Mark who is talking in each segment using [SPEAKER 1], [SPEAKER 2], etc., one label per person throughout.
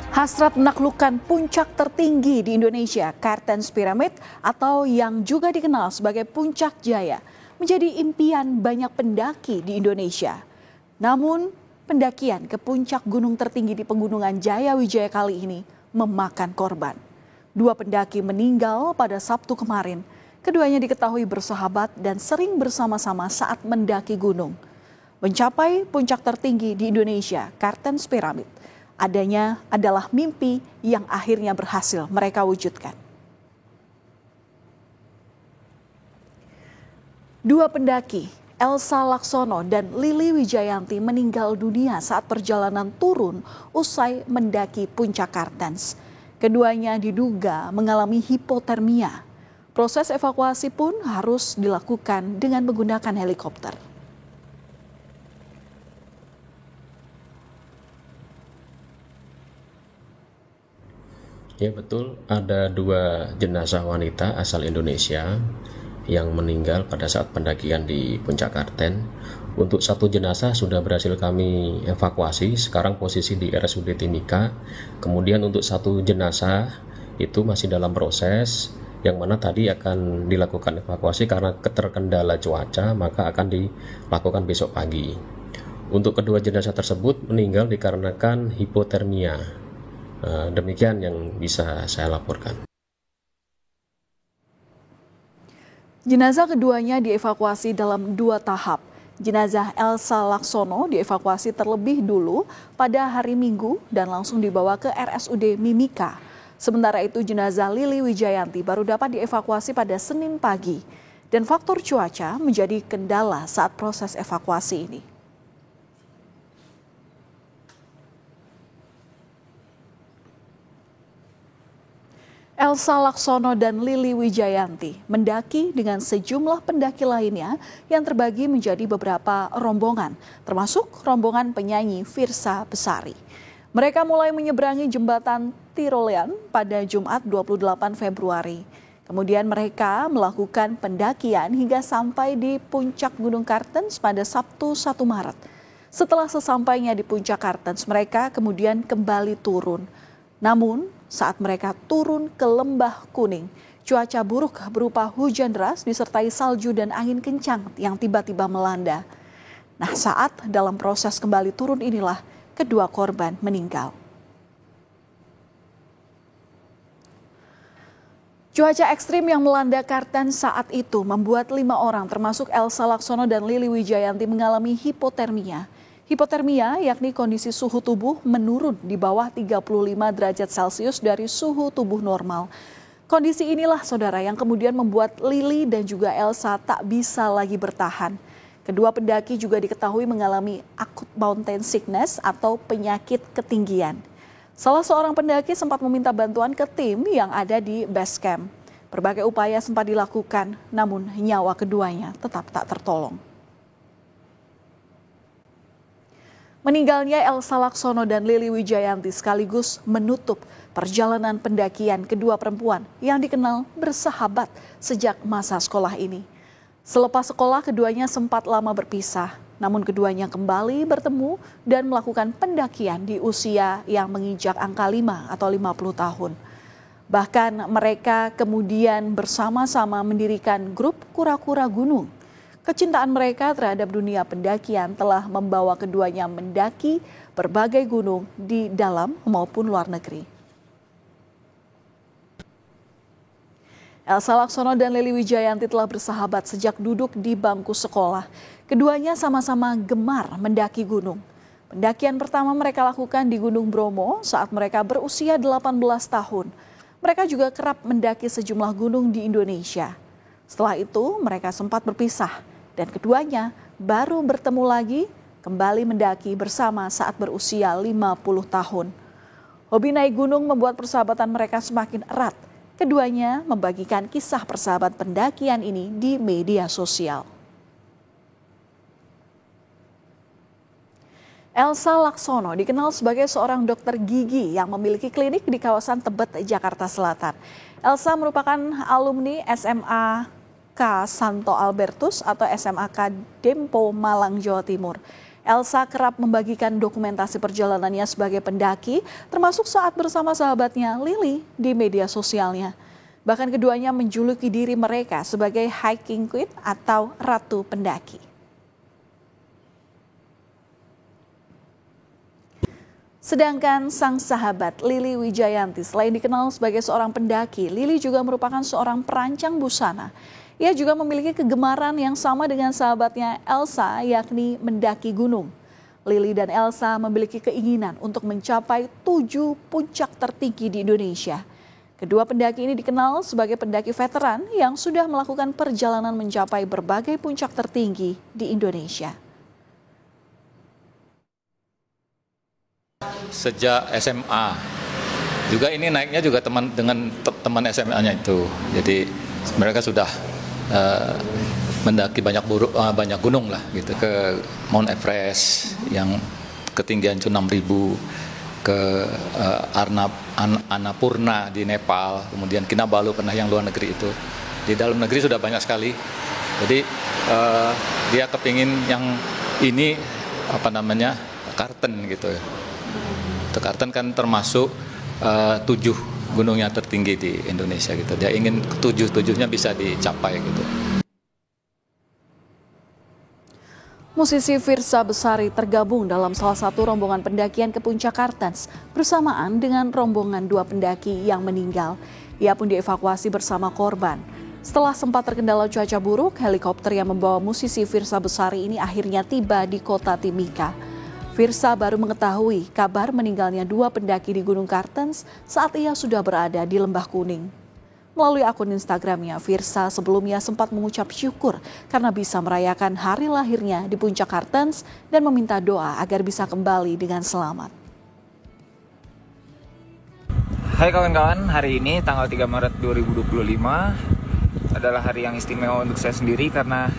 [SPEAKER 1] Hasrat menaklukkan puncak tertinggi di Indonesia, Kartens Pyramid atau yang juga dikenal sebagai Puncak Jaya, menjadi impian banyak pendaki di Indonesia. Namun, pendakian ke puncak gunung tertinggi di Pegunungan Jaya Wijaya kali ini memakan korban. 2 pendaki meninggal pada Sabtu kemarin. Keduanya diketahui bersahabat dan sering bersama-sama saat mendaki gunung. Mencapai puncak tertinggi di Indonesia, Kartens Pyramid, adanya adalah mimpi yang akhirnya berhasil mereka wujudkan. 2 pendaki, Elsa Laksono dan Lili Wijayanti, meninggal dunia saat perjalanan turun usai mendaki puncak Kartens. Keduanya diduga mengalami hipotermia. Proses evakuasi pun harus dilakukan dengan menggunakan helikopter.
[SPEAKER 2] Ya betul, ada 2 jenazah wanita asal Indonesia yang meninggal pada saat pendakian di Puncak Kartens. Untuk 1 jenazah sudah berhasil kami evakuasi, sekarang posisi di RSUD Timika. Kemudian untuk 1 jenazah itu masih dalam proses, yang mana tadi akan dilakukan evakuasi karena keterkendala cuaca, maka akan dilakukan besok pagi. Untuk kedua jenazah tersebut meninggal dikarenakan hipotermia. Demikian yang bisa saya laporkan.
[SPEAKER 1] Jenazah keduanya dievakuasi dalam 2 tahap. Jenazah Elsa Laksono dievakuasi terlebih dulu pada hari Minggu dan langsung dibawa ke RSUD Mimika. Sementara itu jenazah Lili Wijayanti baru dapat dievakuasi pada Senin pagi. Dan faktor cuaca menjadi kendala saat proses evakuasi ini. Elsa Laksono dan Lili Wijayanti mendaki dengan sejumlah pendaki lainnya yang terbagi menjadi beberapa rombongan, termasuk rombongan penyanyi Firsa Besari. Mereka mulai menyeberangi jembatan Tirolean pada Jumat 28 Februari. Kemudian mereka melakukan pendakian hingga sampai di puncak Gunung Kartens pada Sabtu 1 Maret. Setelah sesampainya di puncak Kartens, mereka kemudian kembali turun. Namun, saat mereka turun ke Lembah Kuning, cuaca buruk berupa hujan deras disertai salju dan angin kencang yang tiba-tiba melanda. Nah, saat dalam proses kembali turun inilah kedua korban meninggal. Cuaca ekstrim yang melanda Kartens saat itu membuat 5 orang termasuk Elsa Laksono dan Lili Wijayanti mengalami hipotermia. Hipotermia yakni kondisi suhu tubuh menurun di bawah 35 derajat Celcius dari suhu tubuh normal. Kondisi inilah saudara yang kemudian membuat Lili dan juga Elsa tak bisa lagi bertahan. Kedua pendaki juga diketahui mengalami acute mountain sickness atau penyakit ketinggian. Salah seorang pendaki sempat meminta bantuan ke tim yang ada di base camp. Berbagai upaya sempat dilakukan, namun nyawa keduanya tetap tak tertolong. Meninggalnya Elsa Laksono dan Lili Wijayanti sekaligus menutup perjalanan pendakian kedua perempuan yang dikenal bersahabat sejak masa sekolah ini. Selepas sekolah keduanya sempat lama berpisah, namun keduanya kembali bertemu dan melakukan pendakian di usia yang menginjak angka 5 atau 50 tahun. Bahkan mereka kemudian bersama-sama mendirikan grup kura-kura gunung. Kecintaan mereka terhadap dunia pendakian telah membawa keduanya mendaki berbagai gunung di dalam maupun luar negeri. Elsa Laksono dan Lili Wijayanti telah bersahabat sejak duduk di bangku sekolah. Keduanya sama-sama gemar mendaki gunung. Pendakian pertama mereka lakukan di Gunung Bromo saat mereka berusia 18 tahun. Mereka juga kerap mendaki sejumlah gunung di Indonesia. Setelah itu mereka sempat berpisah. Dan keduanya baru bertemu lagi kembali mendaki bersama saat berusia 50 tahun. Hobi naik gunung membuat persahabatan mereka semakin erat. Keduanya membagikan kisah persahabatan pendakian ini di media sosial. Elsa Laksono dikenal sebagai seorang dokter gigi yang memiliki klinik di kawasan Tebet, Jakarta Selatan. Elsa merupakan alumni SMA Santo Albertus atau SMAK Dempo Malang, Jawa Timur. Elsa kerap membagikan dokumentasi perjalanannya sebagai pendaki, termasuk saat bersama sahabatnya Lily di media sosialnya. Bahkan keduanya menjuluki diri mereka sebagai hiking queen atau ratu pendaki. Sedangkan sang sahabat Lily Wijayanti selain dikenal sebagai seorang pendaki, Lily juga merupakan seorang perancang busana. Ia juga memiliki kegemaran yang sama dengan sahabatnya Elsa, yakni mendaki gunung. Lily dan Elsa memiliki keinginan untuk mencapai 7 puncak tertinggi di Indonesia. Kedua pendaki ini dikenal sebagai pendaki veteran yang sudah melakukan perjalanan mencapai berbagai puncak tertinggi di Indonesia.
[SPEAKER 3] Sejak SMA, juga ini naiknya juga dengan teman SMA-nya itu. Jadi mereka sudah mendaki banyak gunung lah gitu, ke Mount Everest yang ketinggian 6.000, ke Annapurna di Nepal, kemudian Kinabalu pernah yang luar negeri itu. Di dalam negeri sudah banyak sekali. Jadi dia kepingin yang ini Kartens gitu. Itu Kartens kan termasuk 7 gunung yang tertinggi di Indonesia gitu. Dia ingin tujuhnya bisa dicapai gitu.
[SPEAKER 1] Musisi Firsa Besari tergabung dalam salah satu rombongan pendakian ke puncak Kartens bersamaan dengan rombongan 2 pendaki yang meninggal. Ia pun dievakuasi bersama korban. Setelah sempat terkendala cuaca buruk, helikopter yang membawa musisi Firsa Besari ini akhirnya tiba di kota Timika. Firsa baru mengetahui kabar meninggalnya 2 pendaki di Gunung Kartens saat ia sudah berada di Lembah Kuning. Melalui akun Instagramnya, Firsa sebelumnya sempat mengucap syukur karena bisa merayakan hari lahirnya di puncak Kartens dan meminta doa agar bisa kembali dengan selamat.
[SPEAKER 4] Hai kawan-kawan, hari ini tanggal 3 Maret 2025 adalah hari yang istimewa untuk saya sendiri karena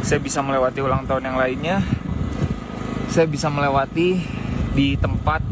[SPEAKER 4] saya bisa melewati ulang tahun yang lainnya. Saya bisa melewati di tempat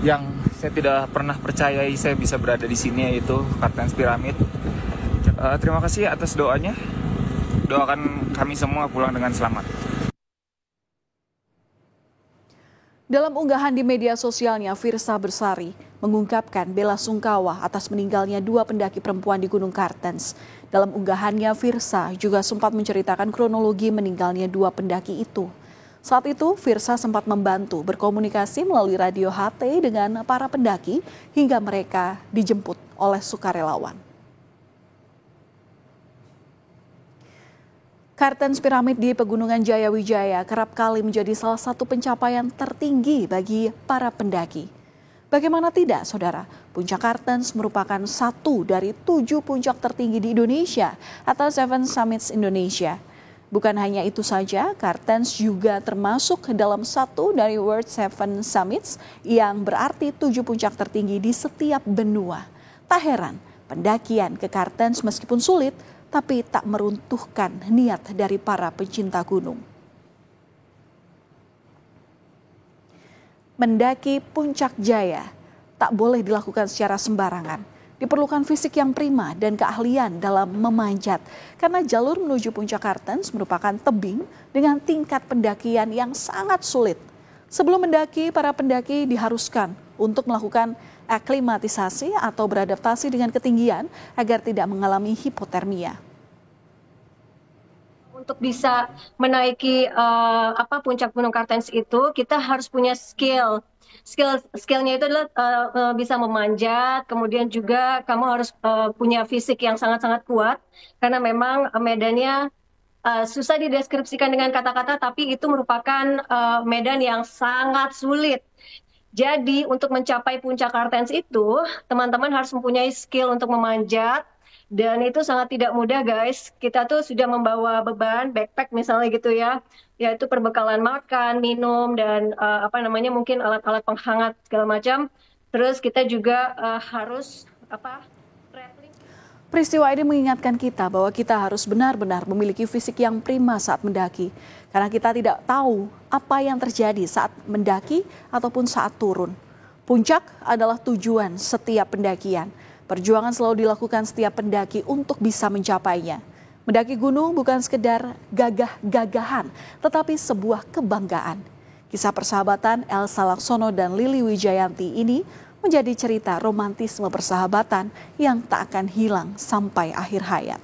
[SPEAKER 4] yang saya tidak pernah percayai saya bisa berada di sini, yaitu Kartens Piramid. Terima kasih atas doanya. Doakan kami semua pulang dengan selamat.
[SPEAKER 1] Dalam unggahan di media sosialnya, Firsa Besari mengungkapkan bela sungkawa atas meninggalnya 2 pendaki perempuan di Gunung Kartens. Dalam unggahannya, Firsa juga sempat menceritakan kronologi meninggalnya 2 pendaki itu. Saat itu, Firsa sempat membantu berkomunikasi melalui radio HT dengan para pendaki hingga mereka dijemput oleh sukarelawan. Kartens Piramid di Pegunungan Jayawijaya kerap kali menjadi salah satu pencapaian tertinggi bagi para pendaki. Bagaimana tidak, saudara? Puncak Kartens merupakan satu dari 7 puncak tertinggi di Indonesia atau 7 Summits Indonesia. Bukan hanya itu saja, Kartens juga termasuk dalam satu dari World 7 Summits yang berarti 7 puncak tertinggi di setiap benua. Tak heran, pendakian ke Kartens meskipun sulit, tapi tak meruntuhkan niat dari para pencinta gunung. Mendaki Puncak Jaya tak boleh dilakukan secara sembarangan. Diperlukan fisik yang prima dan keahlian dalam memanjat, karena jalur menuju puncak Kartens merupakan tebing dengan tingkat pendakian yang sangat sulit. Sebelum mendaki, para pendaki diharuskan untuk melakukan aklimatisasi atau beradaptasi dengan ketinggian agar tidak mengalami hipotermia.
[SPEAKER 5] Untuk bisa menaiki puncak Gunung Kartens itu, kita harus punya skillnya itu adalah bisa memanjat, kemudian juga kamu harus punya fisik yang sangat-sangat kuat karena memang medannya susah dideskripsikan dengan kata-kata, tapi itu merupakan medan yang sangat sulit. Jadi untuk mencapai puncak Kartens itu, teman-teman harus mempunyai skill untuk memanjat. Dan itu sangat tidak mudah, guys. Kita tuh sudah membawa beban, backpack misalnya gitu ya, yaitu perbekalan makan, minum, dan mungkin alat-alat penghangat segala macam. Terus kita juga harus traveling.
[SPEAKER 1] Peristiwa ini mengingatkan kita bahwa kita harus benar-benar memiliki fisik yang prima saat mendaki. Karena kita tidak tahu apa yang terjadi saat mendaki ataupun saat turun. Puncak adalah tujuan setiap pendakian. Perjuangan selalu dilakukan setiap pendaki untuk bisa mencapainya. Mendaki gunung bukan sekedar gagah-gagahan, tetapi sebuah kebanggaan. Kisah persahabatan Elsa Laksono dan Lili Wijayanti ini menjadi cerita romantisme persahabatan yang tak akan hilang sampai akhir hayat.